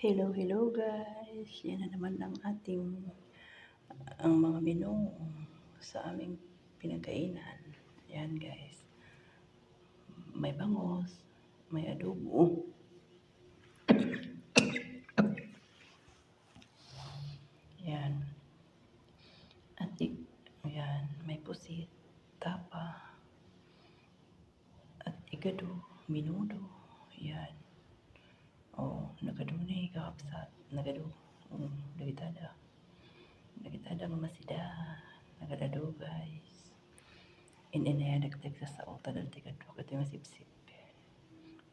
Hello, hello guys. Yan na naman ang mga menu sa aming pinagkainan. Yan guys. May bangos, may adobo. Yan. Yan, may pusit, tapa, at igado, minudo. Yan. Nagadunay kakapsat, nagado. Nagitada. Nagitada mamasida. Nagadado guys. Inaya nagtag sa sauta dal tigado ito yung sip-sip.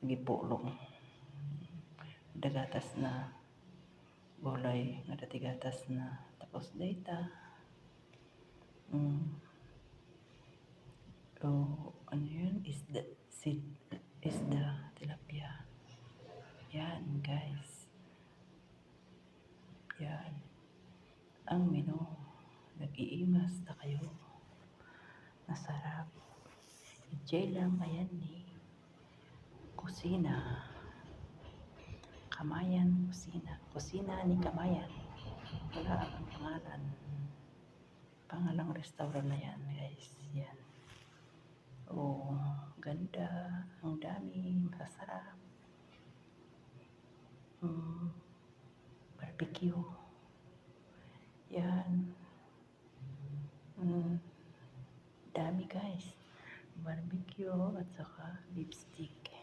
Nagipulong. Dagatas na gulay nga datigatas na tapos data. Ano yun? Isda, tilapia. Yan guys. Yan. Ang menu. Nag-iimas na kayo. Nasarap. Enjoy lang. Ayan ni Kusina. Kamayan Kusina. Kusina ni Kamayan. Wala ang pangalan. Pangalang restaurant na yan guys. Yan. Ganda. Ang dami. Masarap. Barbecue. Yan. Dami guys. Barbecue at saka beef stick.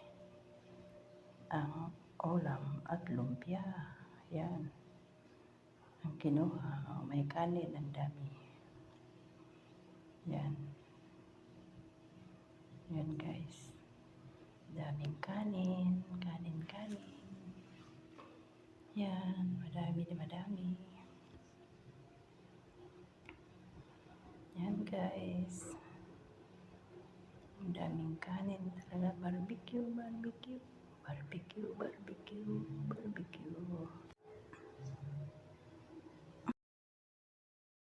Ang ulam at lumpia. Yan. Ang kinuha. May kanin. Ang dami. Yan. Yan guys. Daming kanin. Kanin. Yan. Madami. Yan guys. Ang daming kanin talaga. Barbecue.